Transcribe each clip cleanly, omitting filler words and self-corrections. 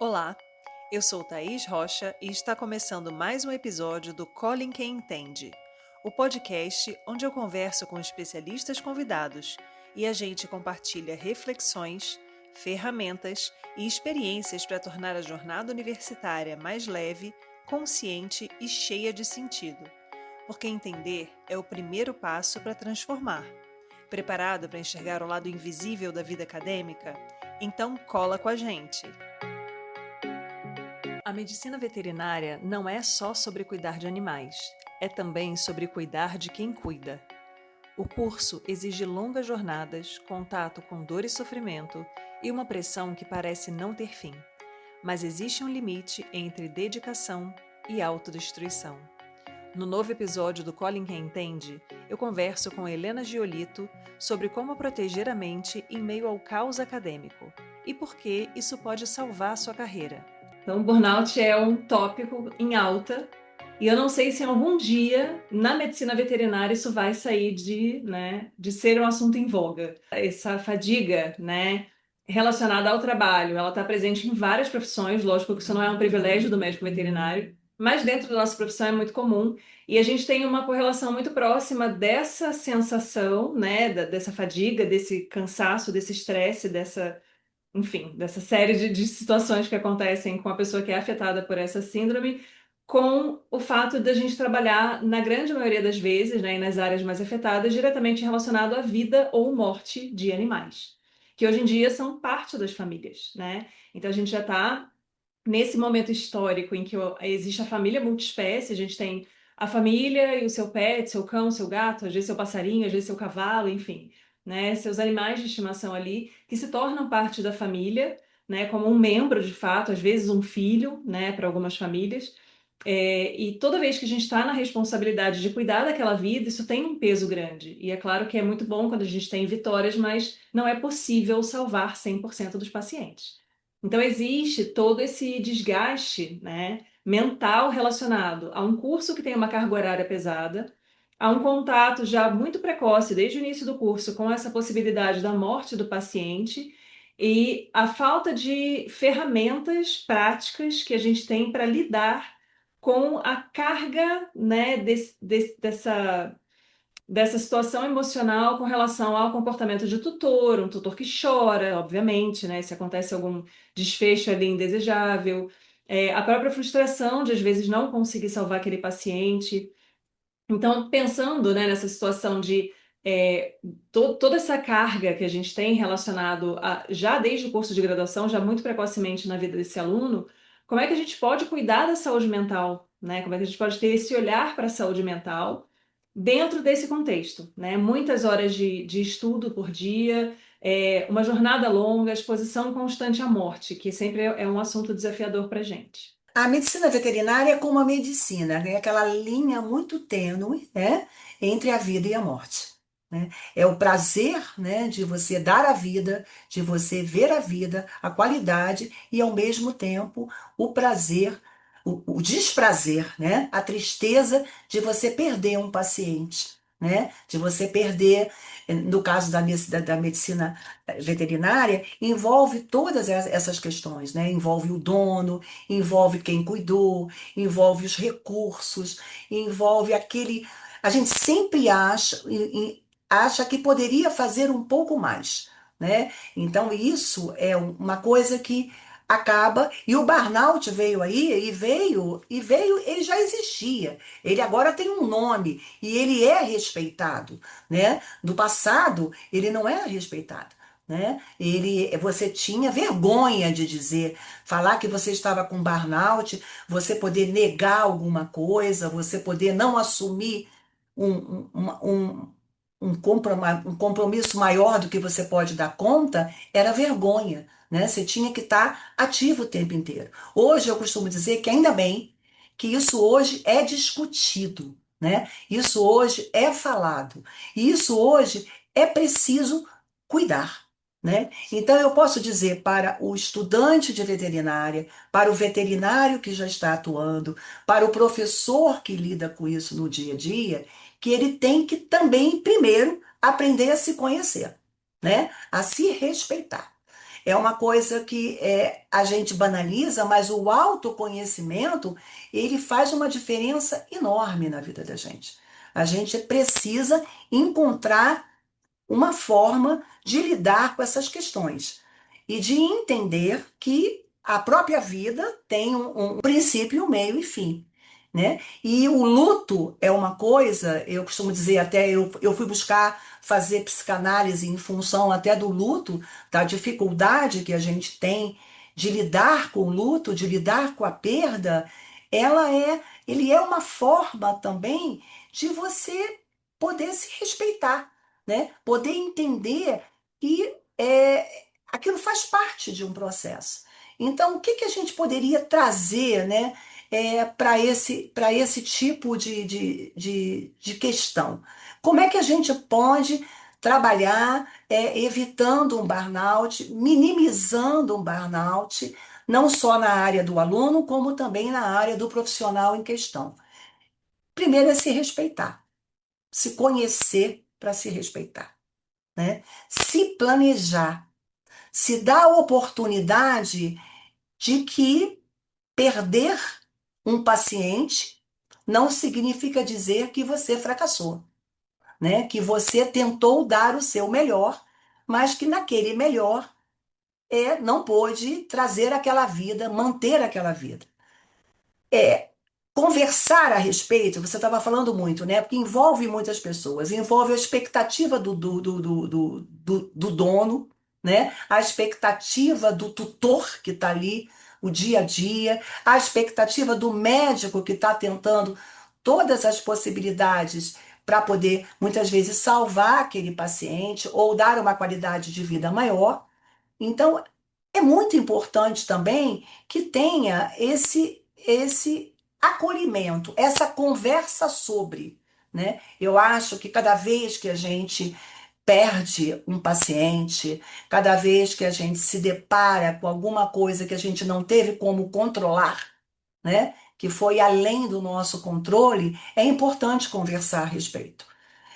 Olá, eu sou Thaís Rocha e está começando mais um episódio do Colin Quem Entende, o podcast onde eu converso com especialistas convidados e a gente compartilha reflexões, ferramentas e experiências para tornar a jornada universitária mais leve, consciente e cheia de sentido. Porque entender é o primeiro passo para transformar. Preparado para enxergar o lado invisível da vida acadêmica? Então cola com a gente! A medicina veterinária não é só sobre cuidar de animais, é também sobre cuidar de quem cuida. O curso exige longas jornadas, contato com dor e sofrimento e uma pressão que parece não ter fim. Mas existe um limite entre dedicação e autodestruição. No novo episódio do Colin Quem Entende, eu converso com Helena Giolito sobre como proteger a mente em meio ao caos acadêmico e por que isso pode salvar a sua carreira. Então, burnout é um tópico em alta e eu não sei se algum dia na medicina veterinária isso vai sair de ser um assunto em voga. Essa fadiga, relacionada ao trabalho, ela está presente em várias profissões, lógico que isso não é um privilégio do médico veterinário, mas dentro da nossa profissão é muito comum e a gente tem uma correlação muito próxima dessa sensação, dessa fadiga, desse cansaço, desse estresse, dessa série de situações que acontecem com a pessoa que é afetada por essa síndrome, com o fato da gente trabalhar, na grande maioria das vezes, e nas áreas mais afetadas, diretamente relacionado à vida ou morte de animais, que hoje em dia são parte das famílias, né? Então a gente já está nesse momento histórico em que existe a família multiespécie, a gente tem a família e o seu pet, seu cão, seu gato, às vezes seu passarinho, às vezes seu cavalo, enfim, seus animais de estimação ali, que se tornam parte da família, como um membro de fato, às vezes um filho, para algumas famílias. E toda vez que a gente está na responsabilidade de cuidar daquela vida, isso tem um peso grande. E é claro que é muito bom quando a gente tem vitórias, mas não é possível salvar 100% dos pacientes. Então, existe todo esse desgaste, mental relacionado a um curso que tem uma carga horária pesada, a um contato já muito precoce, desde o início do curso, com essa possibilidade da morte do paciente e a falta de ferramentas práticas que a gente tem para lidar com a carga, dessa situação emocional com relação ao comportamento de tutor, um tutor que chora, obviamente, se acontece algum desfecho ali indesejável, a própria frustração de às vezes não conseguir salvar aquele paciente. Então, pensando, nessa situação de toda essa carga que a gente tem relacionado já desde o curso de graduação, já muito precocemente na vida desse aluno, como é que a gente pode cuidar da saúde mental, Como é que a gente pode ter esse olhar para a saúde mental dentro desse contexto, Muitas horas de estudo por dia, uma jornada longa, exposição constante à morte, que sempre é um assunto desafiador para a gente. A medicina veterinária é como a medicina, aquela linha muito tênue, entre a vida e a morte, né? É o prazer, de você dar a vida, de você ver a vida, a qualidade e, ao mesmo tempo, o prazer, o desprazer, a tristeza de você perder um paciente, de você perder, no caso da medicina veterinária, envolve todas essas questões, envolve o dono, envolve quem cuidou, envolve os recursos, envolve aquele. A gente sempre acha que poderia fazer um pouco mais, Então, isso é uma coisa que acaba. E o burnout veio aí, ele já existia. Ele agora tem um nome e ele é respeitado, No passado, ele não era respeitado. Você tinha vergonha de dizer, falar que você estava com burnout, você poder negar alguma coisa, você poder não assumir um, um compromisso maior do que você pode dar conta, era vergonha, Você tinha que estar ativo o tempo inteiro. Hoje eu costumo dizer que ainda bem que isso hoje é discutido, Isso hoje é falado, e isso hoje é preciso cuidar. Então, eu posso dizer para o estudante de veterinária, para o veterinário que já está atuando, para o professor que lida com isso no dia a dia, que ele tem que também, primeiro, aprender a se conhecer, A se respeitar. É uma coisa que a gente banaliza, mas o autoconhecimento, ele faz uma diferença enorme na vida da gente. A gente precisa encontrar uma forma de lidar com essas questões e de entender que a própria vida tem um princípio, um meio e fim, né? E o luto é uma coisa, eu costumo dizer até, eu fui buscar fazer psicanálise em função até do luto, da dificuldade que a gente tem de lidar com o luto, de lidar com a perda, ele é uma forma também de você poder se respeitar, né? Poder entender que aquilo faz parte de um processo. Então, o que que a gente poderia trazer, né, para esse tipo de questão? Como é que a gente pode trabalhar evitando um burnout, minimizando um burnout, não só na área do aluno, como também na área do profissional em questão? Primeiro é se respeitar, se conhecer para se respeitar, né? Se planejar, se dar a oportunidade de que perder um paciente não significa dizer que você fracassou, né? Que você tentou dar o seu melhor, mas que naquele melhor não pôde trazer aquela vida, manter aquela vida. É, conversar a respeito, você estava falando muito, né? Porque envolve muitas pessoas, envolve a expectativa do dono, né? A expectativa do tutor que está ali, o dia a dia, a expectativa do médico que está tentando todas as possibilidades para poder, muitas vezes, salvar aquele paciente ou dar uma qualidade de vida maior. Então, é muito importante também que tenha esse acolhimento, essa conversa sobre, né? Eu acho que cada vez que a gente perde um paciente, cada vez que a gente se depara com alguma coisa que a gente não teve como controlar, né? Que foi além do nosso controle, é importante conversar a respeito.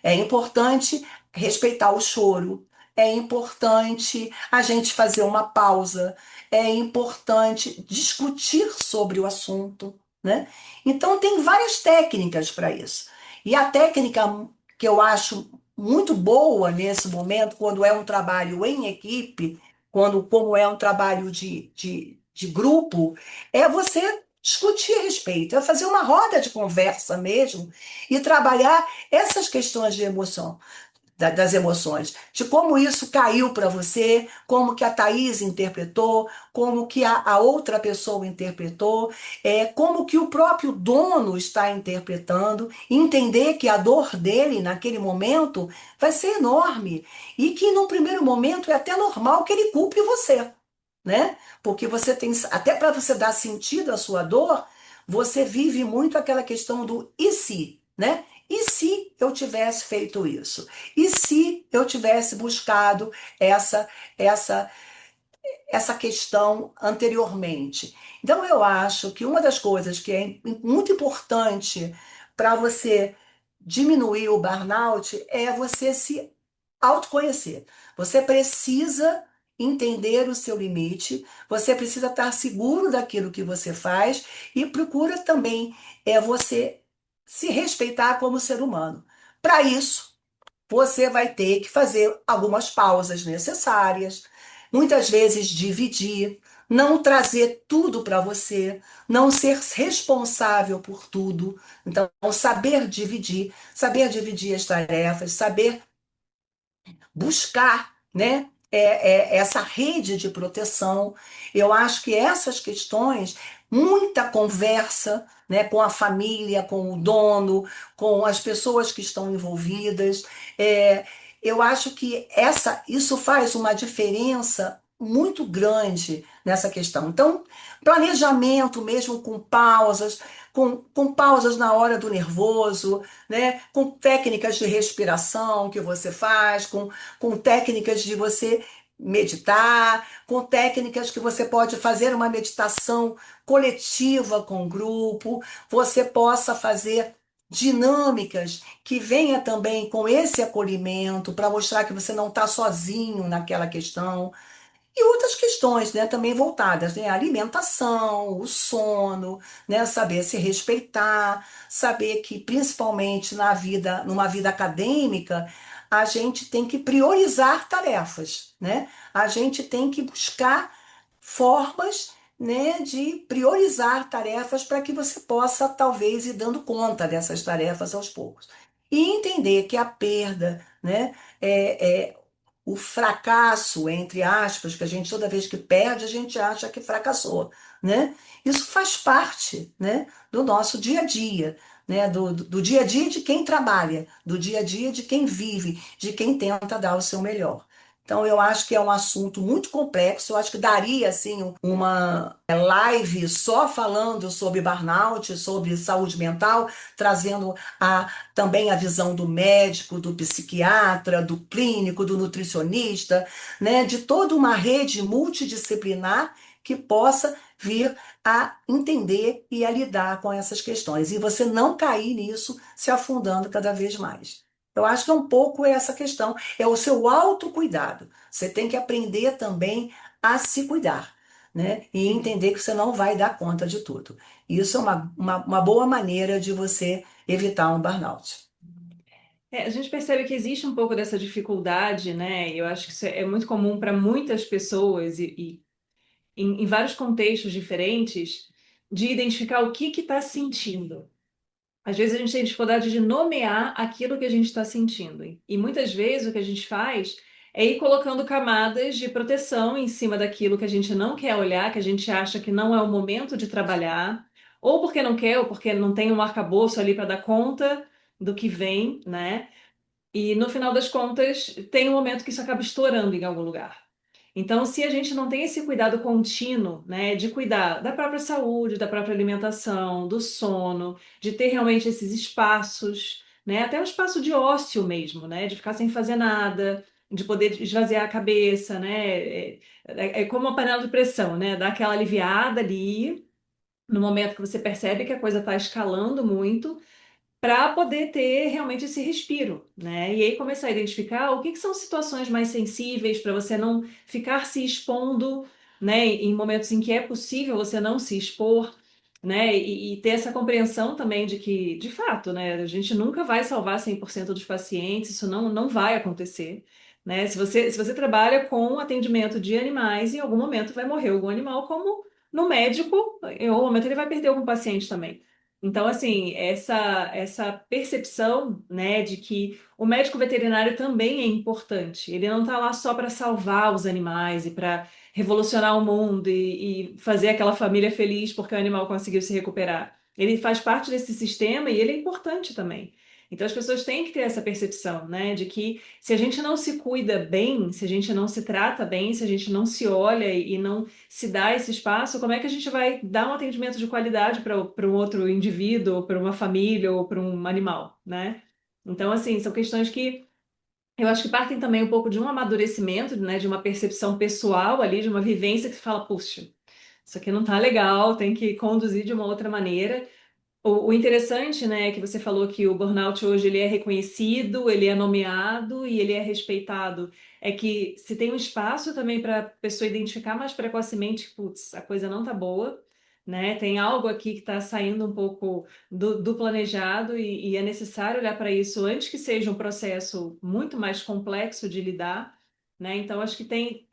É importante respeitar o choro, é importante a gente fazer uma pausa, é importante discutir sobre o assunto, né? Então, tem várias técnicas para isso. E a técnica que eu acho muito boa nesse momento, quando é um trabalho em equipe, como é um trabalho de grupo, é você discutir a respeito, é fazer uma roda de conversa mesmo e trabalhar essas questões de emoção, das emoções, de como isso caiu para você, como que a Thaís interpretou, como que a outra pessoa interpretou, como que o próprio dono está interpretando, entender que a dor dele naquele momento vai ser enorme e que num primeiro momento é até normal que ele culpe você, né? Porque você tem, até para você dar sentido à sua dor, você vive muito aquela questão do e se, né? E se eu tivesse feito isso? E se eu tivesse buscado essa essa essa questão anteriormente? Então eu acho que uma das coisas que é muito importante para você diminuir o burnout é você se autoconhecer. Você precisa entender o seu limite, você precisa estar seguro daquilo que você faz e procura também você se respeitar como ser humano. Para isso, você vai ter que fazer algumas pausas necessárias, muitas vezes dividir, não trazer tudo para você, não ser responsável por tudo. Então, saber dividir as tarefas, saber buscar, né, essa rede de proteção. Eu acho que essas questões, muita conversa, né, com a família, com o dono, com as pessoas que estão envolvidas. é, eu acho que isso faz uma diferença muito grande nessa questão. Então, planejamento mesmo com pausas na hora do nervoso, né? Com técnicas de respiração que você faz, com técnicas de você meditar, com técnicas que você pode fazer uma meditação coletiva com o grupo, você possa fazer dinâmicas que venha também com esse acolhimento para mostrar que você não está sozinho naquela questão. E outras questões, né, também voltadas, né, a alimentação, o sono, né, saber se respeitar, saber que principalmente na vida, numa vida acadêmica, a gente tem que priorizar tarefas, né? A gente tem que buscar formas, né, de priorizar tarefas para que você possa talvez ir dando conta dessas tarefas aos poucos. E entender que a perda, né, é o fracasso, entre aspas, que a gente toda vez que perde, a gente acha que fracassou, né? Isso faz parte, né, do nosso dia a dia, né, do dia a dia de quem trabalha, do dia a dia de quem vive, de quem tenta dar o seu melhor. Então, eu acho que é um assunto muito complexo. Eu acho que daria assim uma live só falando sobre burnout, sobre saúde mental, trazendo também a visão do médico, do psiquiatra, do clínico, do nutricionista, né, de toda uma rede multidisciplinar que possa vir a entender e a lidar com essas questões. E você não cair nisso, se afundando cada vez mais. Eu acho que é um pouco essa questão, é o seu autocuidado. Você tem que aprender também a se cuidar, né? E Sim. entender que você não vai dar conta de tudo. Isso é uma boa maneira de você evitar um burnout. A gente percebe que existe um pouco dessa dificuldade, né? E eu acho que isso é muito comum para muitas pessoas e em vários contextos diferentes, de identificar o que está sentindo. Às vezes a gente tem dificuldade de nomear aquilo que a gente está sentindo. E muitas vezes o que a gente faz é ir colocando camadas de proteção em cima daquilo que a gente não quer olhar, que a gente acha que não é o momento de trabalhar, ou porque não quer, ou porque não tem um arcabouço ali para dar conta do que vem, né? E no final das contas, tem um momento que isso acaba estourando em algum lugar. Então, se a gente não tem esse cuidado contínuo, né, de cuidar da própria saúde, da própria alimentação, do sono, de ter realmente esses espaços, né, até um espaço de ócio mesmo, né, de ficar sem fazer nada, de poder esvaziar a cabeça, né, é como uma panela de pressão, né, dar aquela aliviada ali no momento que você percebe que a coisa está escalando muito para poder ter realmente esse respiro, né? E aí começar a identificar o que que são situações mais sensíveis para você não ficar se expondo, né? Em momentos em que é possível você não se expor, né? E ter essa compreensão também de que, de fato, né? A gente nunca vai salvar 100% dos pacientes, isso não vai acontecer. Né? Se você trabalha com atendimento de animais, em algum momento vai morrer algum animal, como no médico, em algum momento ele vai perder algum paciente também. Então, assim, essa percepção, né, de que o médico veterinário também é importante. Ele não está lá só para salvar os animais e para revolucionar o mundo e fazer aquela família feliz porque o animal conseguiu se recuperar. Ele faz parte desse sistema e ele é importante também. Então, as pessoas têm que ter essa percepção, né, de que se a gente não se cuida bem, se a gente não se trata bem, se a gente não se olha e não se dá esse espaço, como é que a gente vai dar um atendimento de qualidade para um outro indivíduo, para uma família ou para um animal, né? Então, assim, são questões que eu acho que partem também um pouco de um amadurecimento, né, de uma percepção pessoal ali, de uma vivência que se fala, puxa, isso aqui não tá legal, tem que conduzir de uma outra maneira. O interessante, né, é que você falou que o burnout hoje ele é reconhecido, ele é nomeado e ele é respeitado. É que se tem um espaço também para a pessoa identificar mais precocemente, putz, a coisa não tá boa, né? Tem algo aqui que está saindo um pouco do planejado e é necessário olhar para isso antes que seja um processo muito mais complexo de lidar, né? Então acho que tem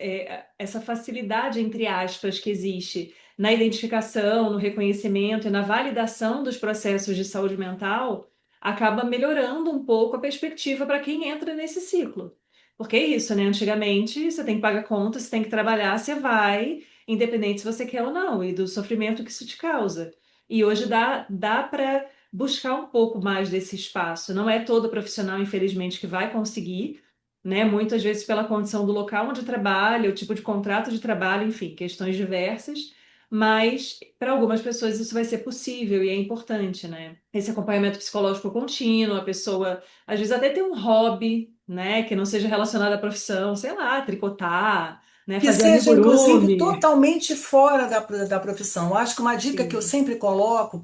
essa facilidade, entre aspas, que existe na identificação, no reconhecimento e na validação dos processos de saúde mental, acaba melhorando um pouco a perspectiva para quem entra nesse ciclo. Porque é isso, né? Antigamente, você tem que pagar conta, você tem que trabalhar, você vai, independente se você quer ou não, e do sofrimento que isso te causa. E hoje dá para buscar um pouco mais desse espaço. Não é todo profissional, infelizmente, que vai conseguir, né? Muitas vezes pela condição do local onde trabalha, o tipo de contrato de trabalho, enfim, questões diversas, mas para algumas pessoas isso vai ser possível e é importante, né? Esse acompanhamento psicológico contínuo, a pessoa às vezes até tem um hobby, né, que não seja relacionado à profissão, sei lá, tricotar, né, Que fazer seja, inclusive, amigurumi. totalmente fora da profissão. Eu acho que uma dica que eu Sim. sempre coloco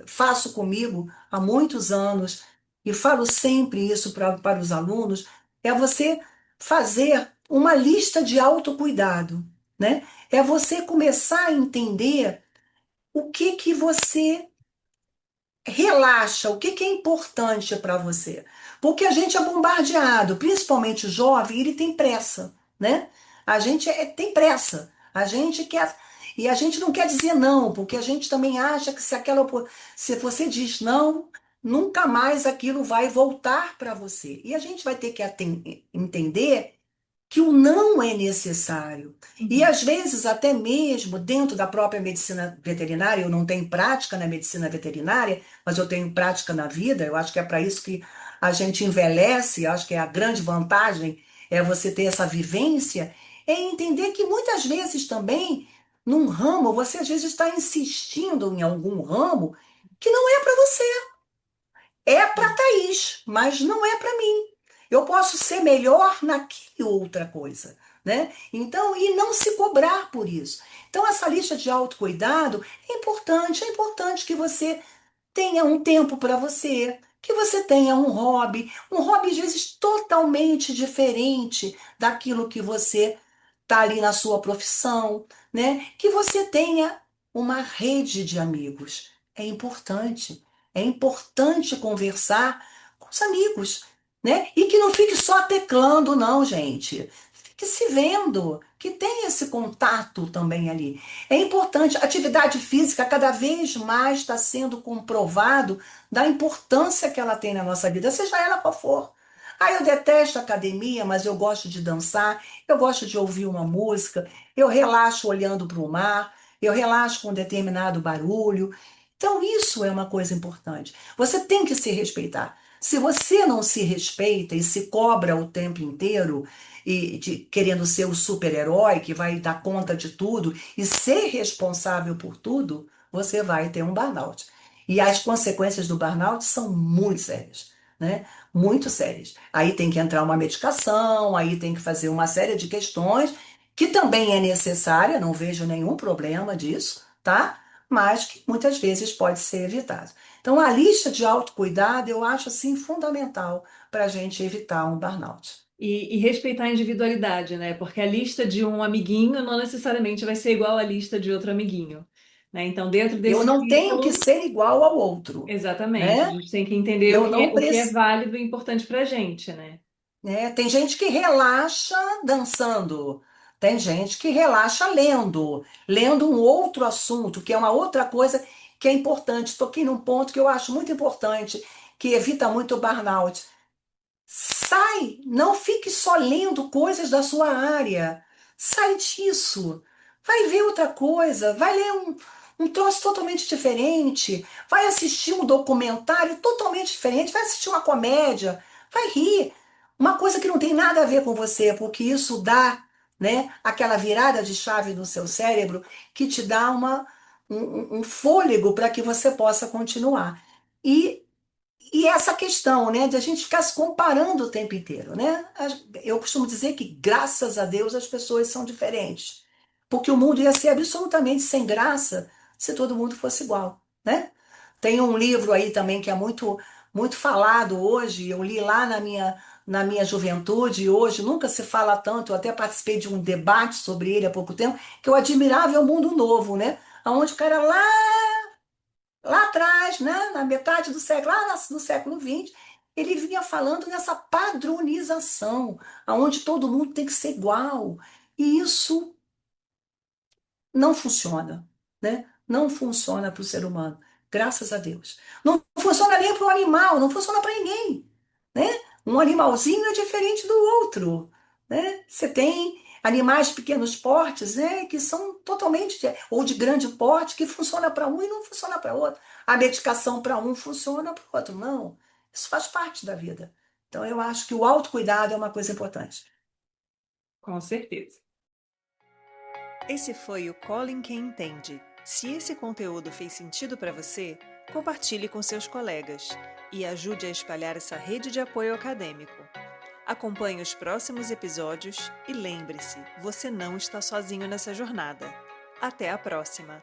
faço comigo há muitos anos, e falo sempre isso para os alunos, é você fazer. uma lista de autocuidado, né? É você começar a entender o que que você relaxa, o que que é importante para você. Porque a gente é bombardeado, principalmente o jovem, ele tem pressa, né? A gente tem pressa. A gente quer. E a gente não quer dizer não, porque a gente também acha que se você diz não, nunca mais aquilo vai voltar para você. E a gente vai ter que entender que o não é necessário. E Uhum. às vezes, até mesmo dentro da própria medicina veterinária, eu não tenho prática na medicina veterinária, mas eu tenho prática na vida, eu acho que é para isso que a gente envelhece, eu acho que é a grande vantagem é você ter essa vivência, é entender que muitas vezes também, num ramo, você às vezes está insistindo em algum ramo que não é para você. É para Thaís, mas não é para mim. Eu posso ser melhor naquilo outra coisa, né? Então, e não se cobrar por isso. Então, essa lista de autocuidado é importante que você tenha um tempo para você, que você tenha um hobby às vezes totalmente diferente daquilo que você tá ali na sua profissão, né? Que você tenha uma rede de amigos. É importante. É importante conversar com os amigos, né? E que não fique só teclando, não, gente. Fique se vendo, que tenha esse contato também ali. É importante, a atividade física cada vez mais está sendo comprovado da importância que ela tem na nossa vida, seja ela qual for. Ah, eu detesto academia, mas eu gosto de dançar, eu gosto de ouvir uma música, eu relaxo olhando para o mar, eu relaxo com um determinado barulho. Então, isso é uma coisa importante. Você tem que se respeitar. Se você não se respeita e se cobra o tempo inteiro, querendo ser o super-herói que vai dar conta de tudo e ser responsável por tudo, você vai ter um burnout. E as consequências do burnout são muito sérias, né? Muito sérias. Aí tem que entrar uma medicação, aí tem que fazer uma série de questões, que também é necessária, não vejo nenhum problema disso, tá? Mas que muitas vezes pode ser evitado. Então, a lista de autocuidado eu acho assim fundamental para a gente evitar um burnout. E respeitar a individualidade, né? Porque a lista de um amiguinho não necessariamente vai ser igual à lista de outro amiguinho, né? Então, dentro Eu desse não tenho que círculo, ser igual ao outro, exatamente, a né? gente tem que entender Eu não o que é preciso. válido e importante para a gente, né? Né? Tem gente que relaxa dançando, tem gente que relaxa lendo um outro assunto, que é uma outra coisa que é importante. Toquei num ponto que eu acho muito importante, que evita muito o burnout. Sai, não fique só lendo coisas da sua área. Sai disso. Vai ver outra coisa, vai ler um troço totalmente diferente, vai assistir um documentário totalmente diferente, vai assistir uma comédia, vai rir. Uma coisa que não tem nada a ver com você, porque isso dá, né, aquela virada de chave no seu cérebro que te dá um fôlego para que você possa continuar. E e essa questão, né, de a gente ficar se comparando o tempo inteiro, né? Eu costumo dizer que, graças a Deus, as pessoas são diferentes. Porque o mundo ia ser absolutamente sem graça se todo mundo fosse igual, né? Tem um livro aí também que é muito falado hoje, eu li lá na minha juventude, e hoje nunca se fala tanto, eu até participei de um debate sobre ele há pouco tempo, que é o Admirável Mundo Novo, né? Onde o cara lá atrás, né, na metade do século, no século XX, ele vinha falando nessa padronização, aonde todo mundo tem que ser igual. E isso não funciona, né? Não funciona para o ser humano, graças a Deus. Não funciona nem para o animal, não funciona para ninguém, né? Um animalzinho é diferente do outro, né? Você tem animais de pequenos portes, né, que são totalmente ou de grande porte que funciona para um e não funciona para outro. A medicação para um funciona para o outro, não. Isso faz parte da vida. Então eu acho que o autocuidado é uma coisa importante. Com certeza. Esse foi o Colin Quem Entende. Se esse conteúdo fez sentido para você, compartilhe com seus colegas e ajude a espalhar essa rede de apoio acadêmico. Acompanhe os próximos episódios e lembre-se, você não está sozinho nessa jornada. Até a próxima!